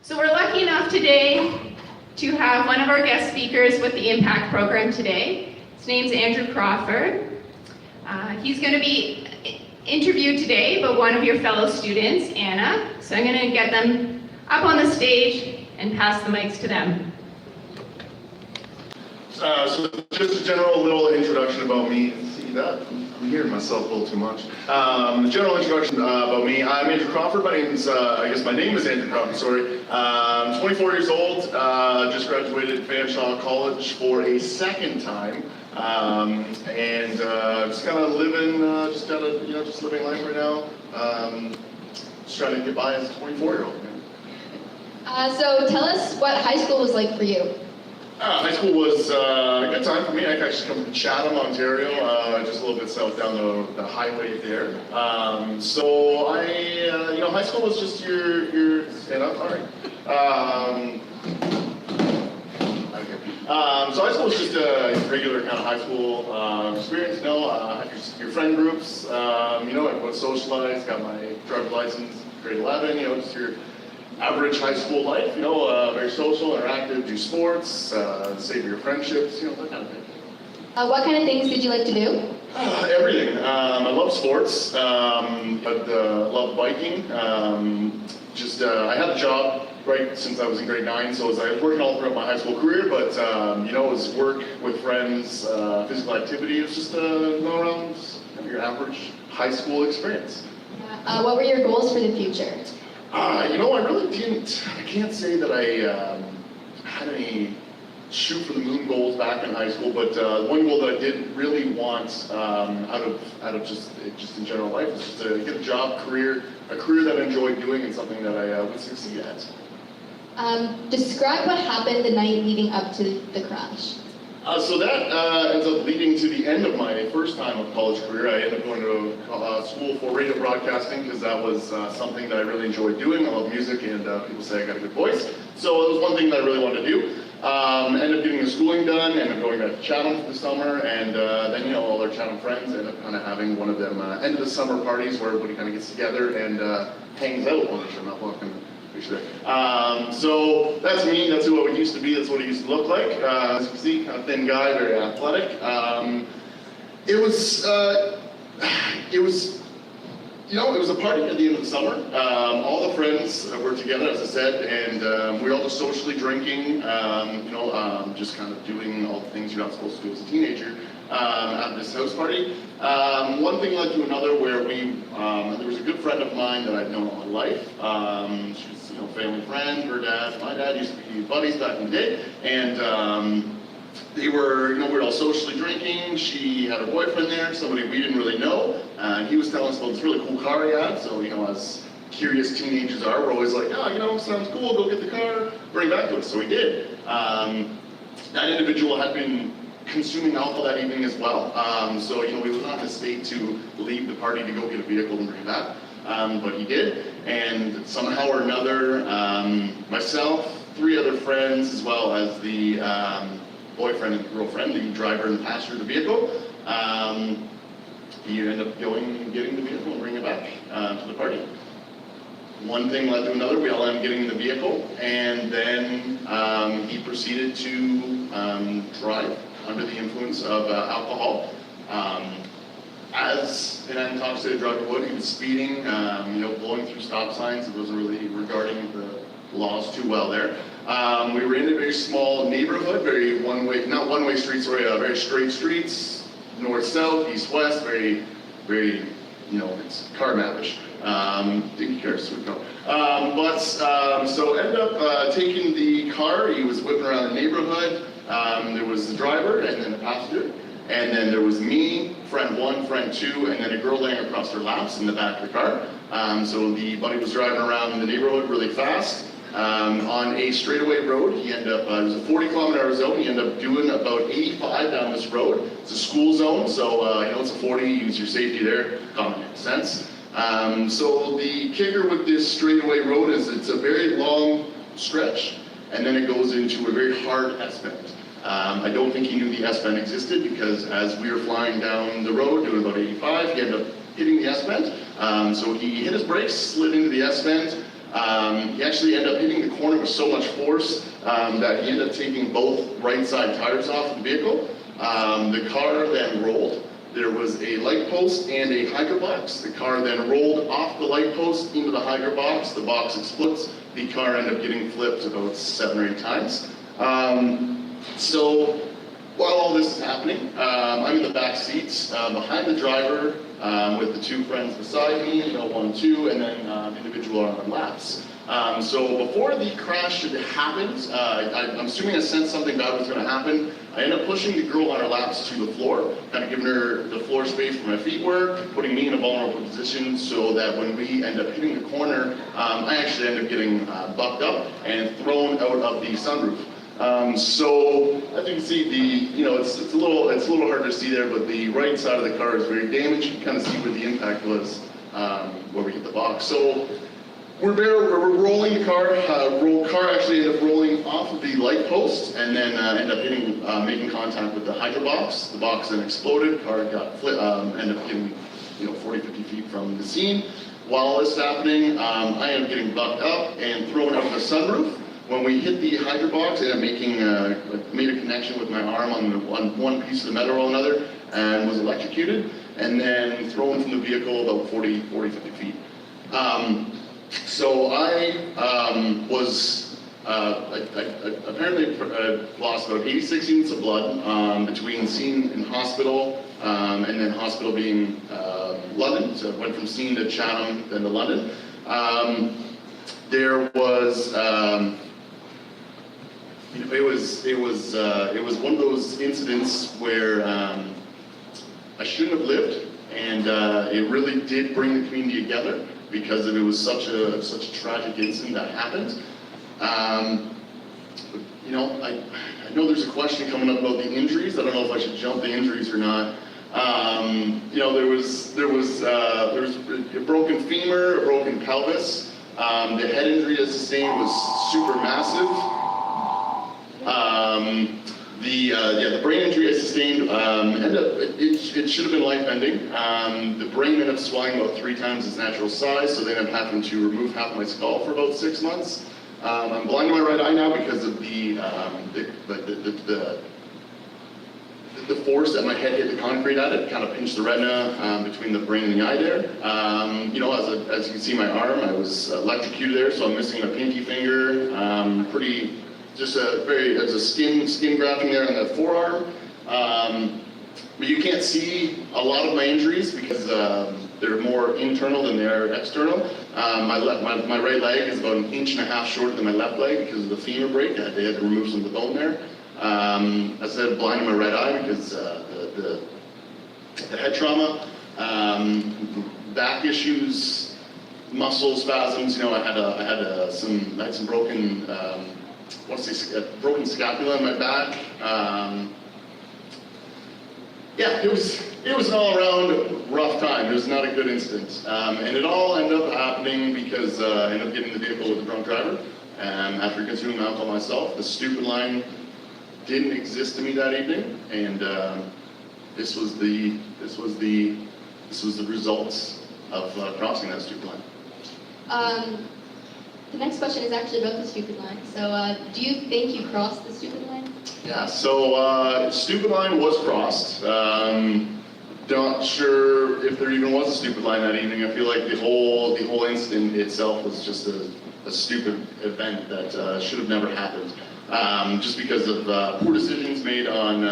So we're lucky enough today to have one of our guest speakers with the MPACT program today. His name's Andrew Crawford. He's going to be interviewed today by one of your fellow students, Anna. So I'm going to get them up on the stage and pass the mics to them. So just a general little introduction about me. See that? I'm hearing myself a little too much. General introduction about me. I'm Andrew Crawford. My name is Andrew Crawford, sorry. I'm 24 years old, just graduated Fanshawe College for a second time. And just kind of living, just living life right now. Just trying to get by as a 24-year-old. So tell us what high school was like for you. High school was a good time for me. I actually come from Chatham, Ontario, just a little bit south down the highway there. So high school was just your stand up. All right. So high school was just a regular kind of high school experience. Had your friend groups. I went socialized, got my driver's license, grade 11. Just your average high school life, very social, interactive, do sports, savor your friendships, that kind of thing. What kind of things did you like to do? Everything. I love sports, but love biking. I had a job right since I was in grade 9, so I was working all throughout my high school career, but it was work with friends, physical activity. It was just around your average high school experience. What were your goals for the future? I really didn't. I can't say that I had any shoot for the moon goals back in high school, but one goal that I did really want out of just in general life was just to get a job, a career that I enjoyed doing and something that I would succeed at. Describe what happened the night leading up to the crash. So that ends up leading to the end of my first time of college career. I ended up going to school for radio broadcasting because that was something that I really enjoyed doing. I love music and people say I got a good voice. So it was one thing that I really wanted to do. Ended up getting the schooling done, ended up going back to Chatham for the summer, and then all our Chatham friends ended up kind of having one of them end of the summer parties where everybody kind of gets together and hangs out. Well, I'm not walking. So that's me, that's who I used to be, that's what I used to look like. As you can see, kind of thin guy, very athletic. It was a party at the end of the summer. All the friends were together, as I said, and we were all just socially drinking, just kind of doing all the things you're not supposed to do as a teenager at this house party. One thing led to another where there was a good friend of mine that I'd known all my life. She was family friend, her dad, my dad used to be buddies back in the day, and they were, we were all socially drinking. She had her boyfriend there, somebody we didn't really know, and he was telling us about this really cool car he had. So, as curious teenagers are, we're always like, sounds cool, go get the car, bring it back to us. So we did. That individual had been consuming alcohol that evening as well. So, we were not in a state to leave the party to go get a vehicle and bring it back. But he did, and somehow or another, myself, 3 other friends, as well as the boyfriend and girlfriend, the driver and the passenger of the vehicle, he ended up going and getting the vehicle and bringing it back to the party. One thing led to another. We all ended up getting in the vehicle, and then he proceeded to drive under the influence of alcohol. As an intoxicated driver would, he was speeding, blowing through stop signs. It wasn't really regarding the laws too well there. We were in a very small neighborhood, very not one-way streets, sorry, very straight streets, north-south, east-west, very, very, it's car-mavish. Dinky car, sweet car. So ended up taking the car. He was whipping around the neighborhood. There was the driver and then the passenger. And then there was me, friend 1, friend 2, and then a girl laying across her laps in the back of the car. So the buddy was driving around the neighborhood really fast. On a straightaway road, he ended up, it was a 40-kilometer zone, he ended up doing about 85 down this road. It's a school zone, so it's a 40, use your safety there, common sense. So the kicker with this straightaway road is it's a very long stretch, and then it goes into a very hard S-bend. I don't think he knew the S-bend existed because as we were flying down the road doing about 85, he ended up hitting the S-bend. So he hit his brakes, slid into the S-bend, He actually ended up hitting the corner with so much force that he ended up taking both right side tires off the vehicle. The car then rolled. There was a light post and a hiker box. The car then rolled off the light post into the hiker box. The box explodes. The car ended up getting flipped about 7 or 8 times. So while all this is happening, I'm in the back seats behind the driver with the 2 friends beside me, 1, 2, and then individual on laps. So before the crash had happened, I'm assuming I sensed something bad was going to happen. I ended up pushing the girl on her laps to the floor, kind of giving her the floor space for my feet work, putting me in a vulnerable position so that when we end up hitting the corner, I actually end up getting bucked up and thrown out of the sunroof. So as you can see, it's a little hard to see there, but the right side of the car is very damaged. You can kind of see where the impact was where we hit the box. So we're rolling the car. Car actually ended up rolling off of the light post and then ended up making contact with the hydro box. The box then exploded. Car got ended up getting 40, 50 feet from the scene. While this is happening, I ended up getting bucked up and thrown out of the sunroof. When we hit the hydro box, I ended up made a connection with my arm on one piece of the metal or another and was electrocuted and then thrown from the vehicle about 40, 50 feet. So I was apparently lost about 86 units of blood between scene and hospital, and then hospital being London. So it went from scene to Chatham, then to London. There was, it was one of those incidents where I shouldn't have lived, and it really did bring the community together, because it was such a tragic incident that happened. I know there's a question coming up about the injuries. I don't know if I should jump the injuries or not. There was a broken femur, a broken pelvis. The head injury I sustained was super massive. The brain injury I sustained it should have been life-ending. The brain ended up swelling about 3 times its natural size, so they ended up having to remove half of my skull for about 6 months. I'm blind in my right eye now because of the force that my head hit the concrete at. It kind of pinched the retina between the brain and the eye there. As you can see, my arm, I was electrocuted there, so I'm missing a pinky finger. There's a skin grafting there on the forearm. But you can't see a lot of my injuries because they're more internal than they are external. My right leg is about 1.5 inches shorter than my left leg because of the femur break. They had to remove some of the bone there. I said blind in my right eye because the head trauma, back issues, muscle spasms. I had some broken. Broken scapula in my back. It was an all-around rough time. It was not a good incident, and it all ended up happening because I ended up getting in the vehicle with a drunk driver. After consuming alcohol myself, the stupid line didn't exist to me that evening, and this was the results of crossing that stupid line. The next question is actually about the stupid line. So, do you think you crossed the stupid line? Yeah, so stupid line was crossed. Not sure if there even was a stupid line that evening. I feel like the whole incident itself was just a stupid event that should have never happened. Just because of poor decisions made on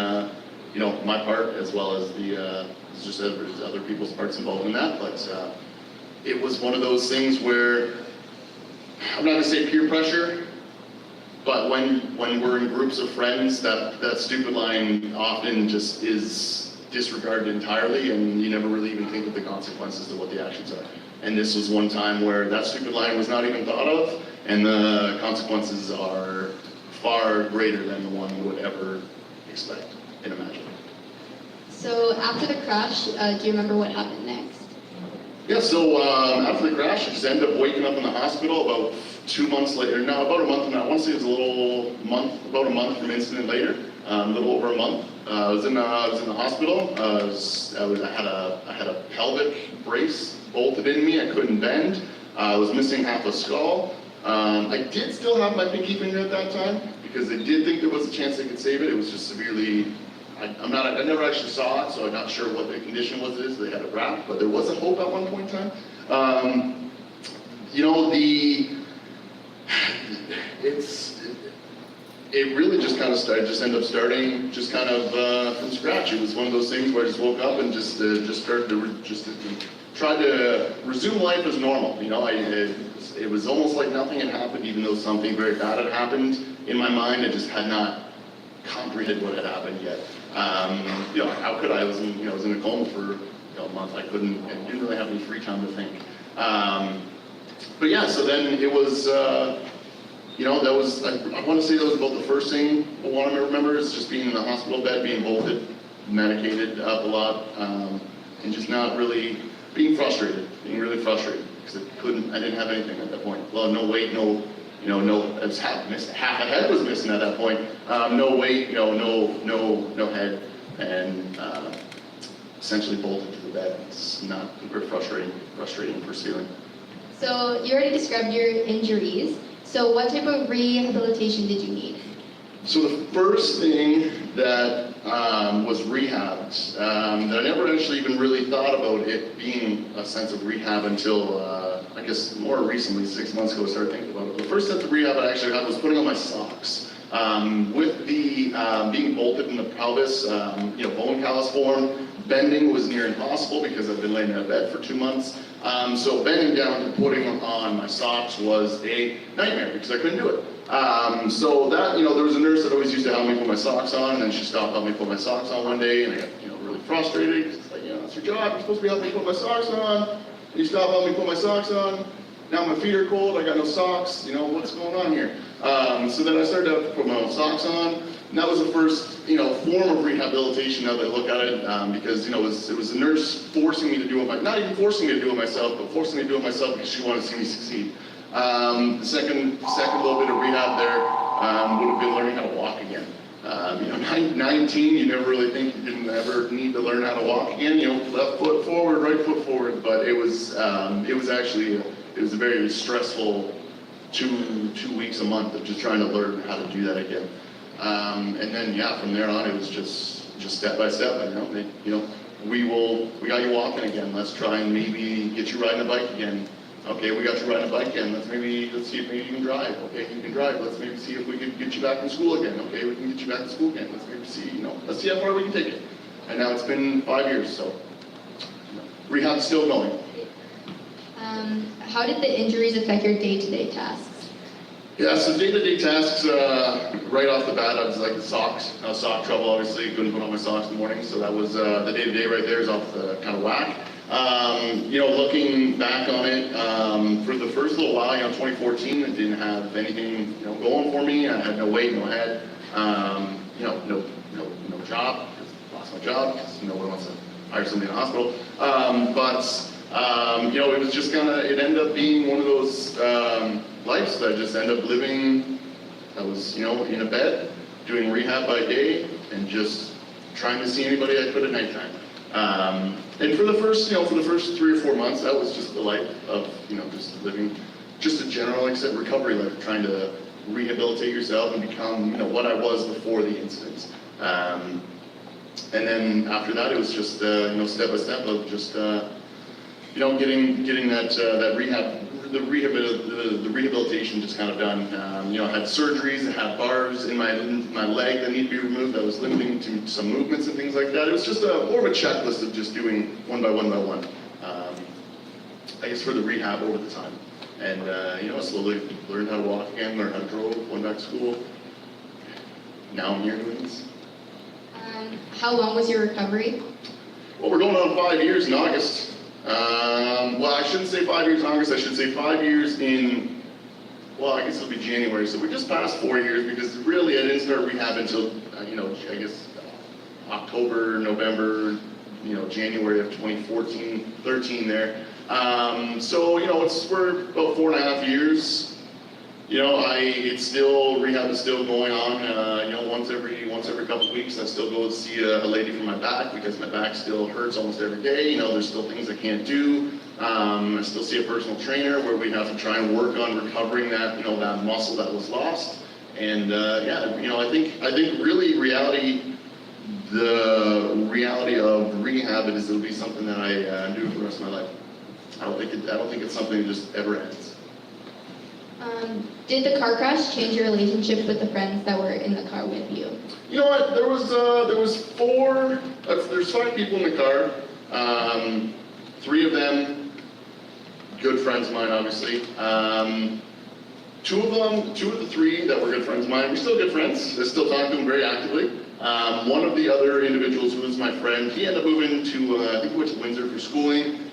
my part, as well as just other people's parts involved in that. But it was one of those things where, I'm not going to say peer pressure, but when we're in groups of friends, that stupid line often just is disregarded entirely, and you never really even think of the consequences of what the actions are. And this was one time where that stupid line was not even thought of, and the consequences are far greater than the one you would ever expect and imagine. So after the crash, do you remember what happened next? Yeah, so after the crash, I just ended up waking up in the hospital about 2 months later. No, about a month now. I want to say it was about a month from incident later, a little over a month. I was in the hospital. I had a pelvic brace bolted in me. I couldn't bend. I was missing half a skull. I did still have my pinky finger at that time because they did think there was a chance they could save it. It was just severely, I never actually saw it, so I'm not sure what the condition was. They had it wrapped, but there was a hope at one point in time. You know, it really just kind of started, ended up starting just kind of from scratch. It was one of those things where I just woke up and just started to try to resume life as normal. You know, it was almost like nothing had happened, even though something very bad had happened. In my mind, I just had not comprehended what had happened yet. You know, how could I? I was in a coma for a month. I didn't really have any free time to think. But yeah, so then it was. You know, that was, I want to say that was about the first thing I want to remember is just being in the hospital bed, being bolted, medicated up a lot, and just not really being really frustrated because I didn't have anything at that point. Well, no weight, no, it was half a head was missing at that point. No weight, no head, and essentially bolted to the bed. It's not very frustrating for ceiling. So you already described your injuries. So what type of rehabilitation did you need? So the first thing that was rehabbed, that I never actually even really thought about it being a sense of rehab until, I guess more recently, 6 months ago, I started thinking about it. The first sense of rehab I actually had was putting on my socks. With the being bolted in the pelvis, bone callus form, bending was near impossible because I've been laying in a bed for 2 months. So bending down and putting on my socks was a nightmare because I couldn't do it. So that, there was a nurse that always used to help me put my socks on, and then she stopped helping me put my socks on one day, and I got, really frustrated because it's like, it's your job, you're supposed to be helping me put my socks on, and you stop helping me put my socks on. Now my feet are cold, I got no socks, what's going on here? So then I started to put my own socks on, and that was the first, form of rehabilitation now that I look at it, because, it was the nurse forcing me to do it, not even forcing me to do it myself, but forcing me to do it myself because she wanted to see me succeed. The second little bit of rehab there would have been learning how to walk again. 19, you never really think you can ever need to learn how to walk again. Left foot forward, right foot forward, but it was actually a very stressful two weeks a month of just trying to learn how to do that again. And then from there on it was just step by step. We got you walking again. Let's try and maybe get you riding a bike again. Okay, we got you riding a bike again. Let's see if maybe you can drive. Okay, you can drive. Let's maybe see if we can get you back in school again. Okay, we can get you back to school again. Let's maybe see, let's see how far we can take it. And now it's been 5 years, so rehab's still going. How did the injuries affect your day-to-day tasks? Yeah, so day-to-day tasks, right off the bat, I was like socks. Sock trouble, obviously, couldn't put on my socks in the morning, so that was the day-to-day right there is off the kind of whack. Looking back on it, for the first little while, 2014, I didn't have anything, going for me. I had no weight, no head, no job. Lost my job because no one wants to hire somebody in the hospital. It was just it ended up being one of those lives that I just ended up living. I was, in a bed, doing rehab by day, and just trying to see anybody I could at nighttime. And for the first 3 or 4 months, that was just the life of, just living, just a general recovery life, trying to rehabilitate yourself and become, what I was before the incident. And then after that, it was just, step by step of just, getting that rehab, the rehabilitation just kind of done. I had surgeries, I had bars in my leg that need to be removed. That was limiting to some movements and things like that. It was just more of a checklist of just doing one by one. I guess for the rehab over the time. And, I slowly learned how to walk again, learned how to drove, went back to school. Now I'm here doing this. How long was your recovery? Well, we're going on 5 years in August. Well, I shouldn't say 5 years in August, I should say 5 years in, I guess it'll be January, so we just passed 4 years because really I didn't start rehab until, I guess October, November, January of 2014, 13 there. So, we're about 4.5 years Rehab is still going on, once every couple of weeks. I still go see a lady for my back because my back still hurts almost every day. There's still things I can't do. I still see a personal trainer where we have to try and work on recovering that, that muscle that was lost. And I think really the reality of rehab is it'll be something that I do for the rest of my life. I don't think it's something that just ever ends. Did the car crash change your relationship with the friends that were in the car with you? You know what? There's 5 people in the car. 3 of them, good friends of mine, obviously. 2 of the 3 that were good friends of mine, we're still good friends. I still talk to them very actively. One of the other individuals who was my friend, he ended up moving to, I think he went to Windsor for schooling.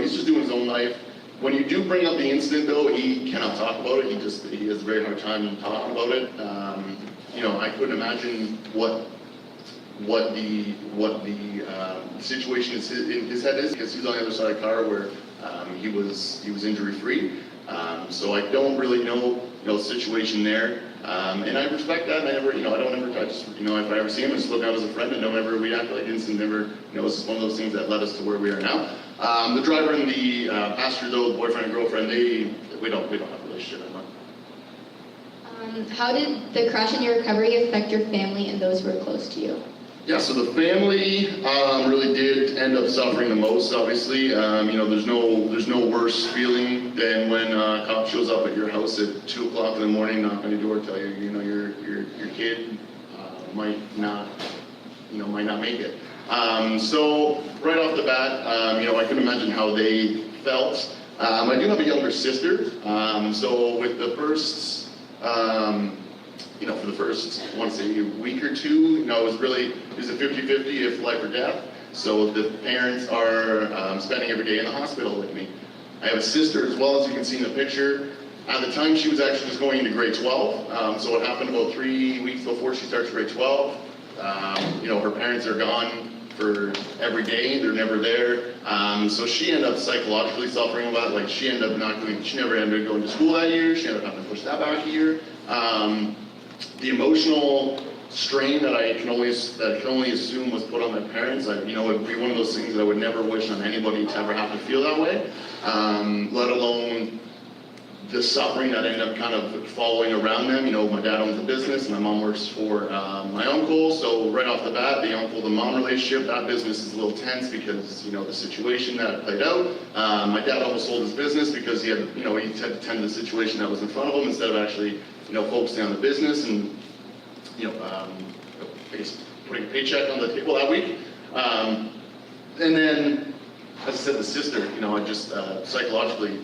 He's just doing his own life. When you do bring up the incident, though, he cannot talk about it. He has a very hard time talking about it. I couldn't imagine what the situation in his head is, because he's on the other side of the car where he was injury free. So I don't really know the situation there. And I respect that, and I just, if I ever see him, I just look out as a friend, and don't ever react like this, and never, it's just one of those things that led us to where we are now. The driver and the passenger, though, the boyfriend and girlfriend, we don't have a relationship anymore. How did the crash and your recovery affect your family and those who were close to you? Yeah, so the family really did end up suffering the most, obviously. There's no worse feeling than when a cop shows up at your house at 2 o'clock in the morning, knock on your door, tell you, your kid might not make it. So right off the bat, I can imagine how they felt. I do have a younger sister, so with the first, for the first, I want to say, week or 2, it was a 50-50 if life or death. So the parents are spending every day in the hospital with me. I have a sister as well, as you can see in the picture. At the time, she was actually just going into grade 12. So it happened about 3 weeks before she starts grade 12. Her parents are gone for every day, they're never there. So she ended up psychologically suffering a lot. Like she never ended up going to school that year. She ended up having to push that back a year. The emotional strain that I can only assume was put on my parents. It'd be one of those things that I would never wish on anybody to ever have to feel that way. Let alone the suffering that ended up kind of following around them. My dad owns a business, my mom works for my uncle. So right off the bat, the uncle-to-mom relationship, that business is a little tense because, the situation that played out. My dad almost sold his business because he had to tend to the situation that was in front of him instead of actually, focusing on the business and, I guess putting a paycheck on the table that week. And then, as I said, the sister, I just psychologically,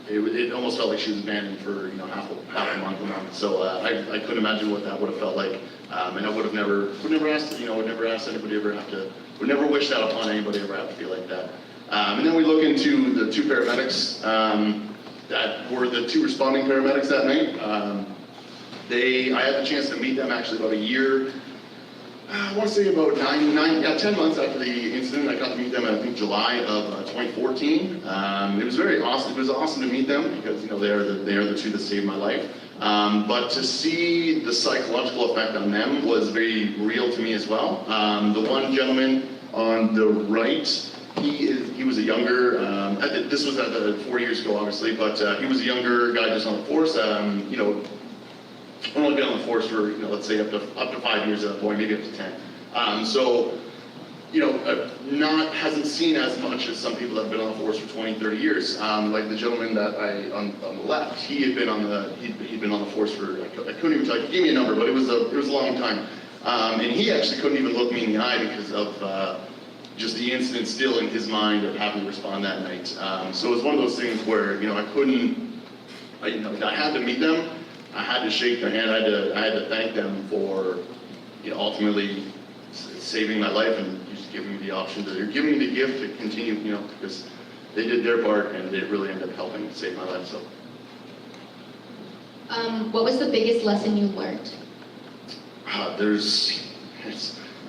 it almost felt like she was abandoned for half a month. So I couldn't imagine what that would have felt like, and I would never ask anybody would never wish that upon anybody ever have to feel like that. And then we look into the 2 paramedics that were the 2 responding paramedics that night. I had the chance to meet them actually about a year. I want to say about 10 months after the incident. I got to meet them in, I think, July of 2014. It was very awesome. It was awesome to meet them because they are the 2 that saved my life. But to see the psychological effect on them was very real to me as well. The one gentleman on the right, he was a younger. This was 4 years ago, obviously, but he was a younger guy just on the force. I've only been on the force for, let's say up to 5 years at that point, maybe up to 10. Hasn't seen as much as some people that have been on the force for 20, 30 years. Like the gentleman that on the left, he'd been on the force for, I couldn't even tell you, give me a number, but it was a long time. And he actually couldn't even look me in the eye because of just the incident still in his mind of having to respond that night. So it was one of those things where, I had to meet them. I had to shake their hand. I had to thank them for, ultimately saving my life and just giving me the option they're giving me the gift to continue, because they did their part and they really ended up helping save my life. So. What was the biggest lesson you learned?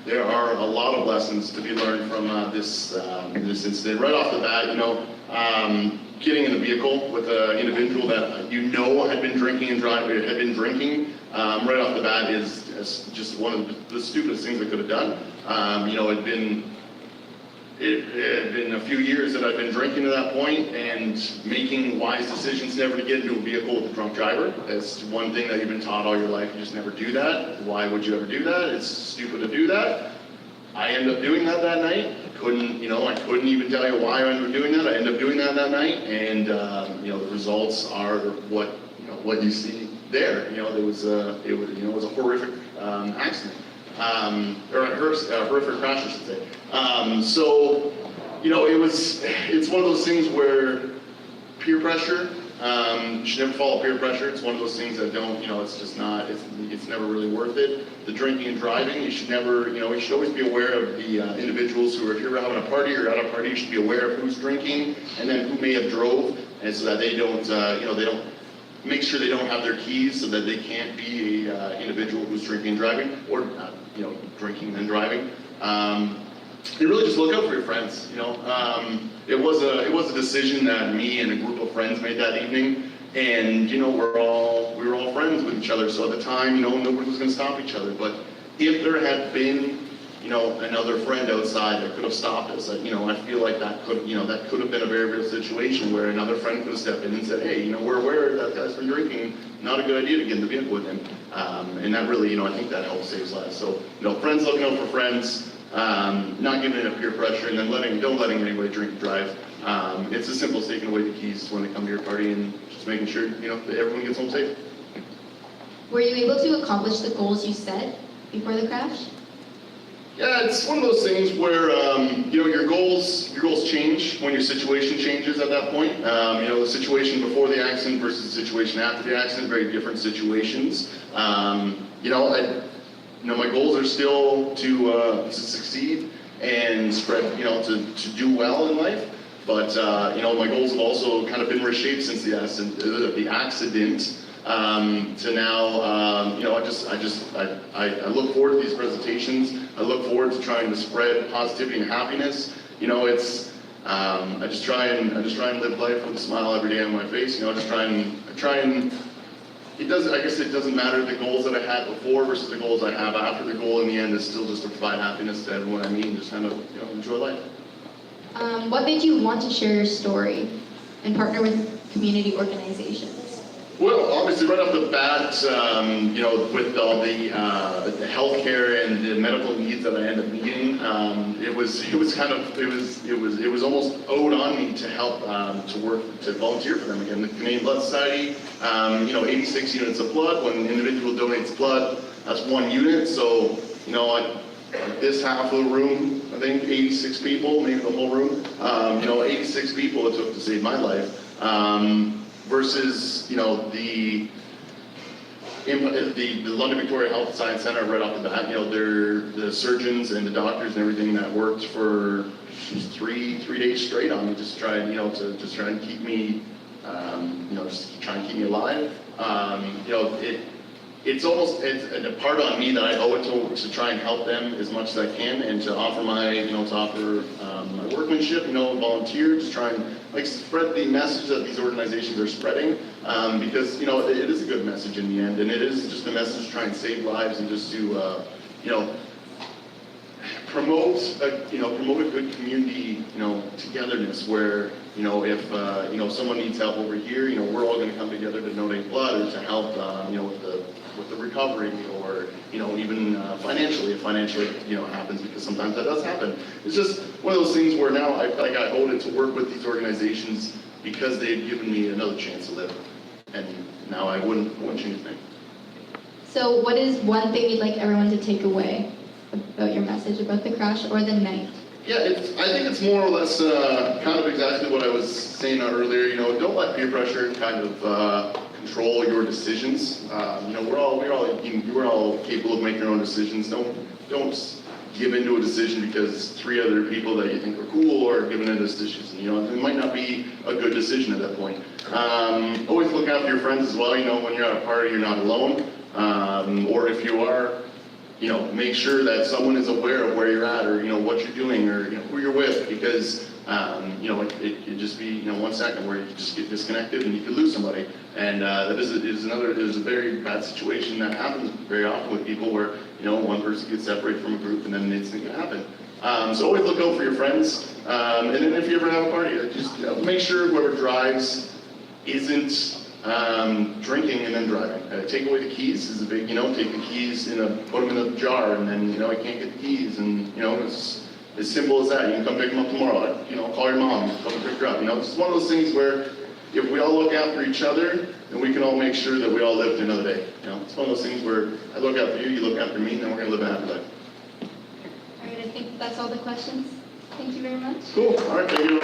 There are a lot of lessons to be learned from this incident. Right off the bat, getting in the vehicle with an individual that you know had been drinking and driving, right off the bat is just one of the stupidest things I could have done. It had been a few years that I'd been drinking to that point and making wise decisions never to get into a vehicle with a drunk driver. That's one thing that you've been taught all your life. You just never do that. Why would you ever do that? It's stupid to do that. I ended up doing that night. I couldn't even tell you why I ended up doing that. I ended up doing that night, and the results are what you see there. It was a horrific accident, or a horrific crash, I should say. It's one of those things where peer pressure. You should never follow peer pressure. It's one of those things that it's never really worth it. The drinking and driving, you should never, you should always be aware of the individuals who are, if you're having a party or at a party, you should be aware of who's drinking and then who may have drove, and so that they don't, make sure they don't have their keys so that they can't be a individual who's drinking and driving, or, drinking and driving. You really just look out for your friends, It was a decision that me and a group of friends made that evening, and we were all friends with each other. So at the time, nobody was going to stop each other. But if there had been, another friend outside that could have stopped us, I feel like that could have been a very real situation where another friend could have stepped in and said, hey, we're aware that guy's been drinking. Not a good idea to get in the vehicle with him. And that really, I think that helps save lives. So, friends looking out for friends. Not giving in to peer pressure, and then don't letting anybody drink and drive. It's as simple as taking away the keys when they come to your party and just making sure that everyone gets home safe. Were you able to accomplish the goals you set before the crash? Yeah, it's one of those things where your goals change when your situation changes at that point. The situation before the accident versus the situation after the accident, very different situations. My goals are still to succeed and spread, to do well in life. But my goals have also kind of been reshaped since the accident. To now, I look forward to these presentations. I look forward to trying to spread positivity and happiness. I just try and live life with a smile every day on my face. I guess it doesn't matter the goals that I had before versus the goals I have after. The goal in the end is still just to provide happiness to everyone I meet and just kind of, enjoy life. What made you want to share your story and partner with community organizations? Well, obviously, right off the bat, with all the healthcare and the medical needs that I ended up needing, it was almost owed on me to help to volunteer for them again. The Canadian Blood Society, 86 units of blood. When an individual donates blood, that's 1 unit. So, this half of the room, I think 86 people, maybe the whole room, 86 people it took to save my life. Versus, the London Victoria Health Science Center right off the bat, they're the surgeons and the doctors and everything that worked for just three days straight on me, just try and keep me, just try and keep me alive. It's a part on me that I owe it to try and help them as much as I can, and to offer my workmanship, volunteer, just try and spread the message that these organizations are spreading, because it is a good message in the end, and it is just a message to try and save lives and just to promote a good community togetherness where if someone needs help over here, we're all going to come together to donate blood or to help with the recovery, or even financially, if financially happens, because sometimes that does happen. It's just one of those things where now I feel like I owe it to work with these organizations because they've given me another chance to live, and now I wouldn't change a thing. So what is one thing you'd like everyone to take away about your message, about the crash or the night? Yeah, I think it's more or less kind of exactly what I was saying earlier. Don't let peer pressure kind of control your decisions. We're all capable of making our own decisions. Don't give into a decision because 3 other people that you think are cool are giving into decisions. It might not be a good decision at that point. Always look after your friends as well. When you're at a party, you're not alone. Or if you are, make sure that someone is aware of where you're at, or what you're doing, or who you're with, because You know, it could just be, you know, 1 second where you just get disconnected and you could lose somebody. And that is a very bad situation that happens very often with people where, you know, one person gets separated from a group and then it's going to happen. So always look out for your friends. And then if you ever have a party, just make sure whoever drives isn't drinking and then driving. Take away the keys is a big, you know, take the keys put them in a jar, and then, you know, I can't get the keys, and, you know, it's as simple as that. You can come pick them up tomorrow. You know, call your mom, come and pick her up. You know, it's one of those things where if we all look after each other, then we can all make sure that we all live to another day. You know, it's one of those things where I look after you, you look after me, and then we're gonna live a happy life. All right, I think that's all the questions. Thank you very much. Cool. All right. Thank you.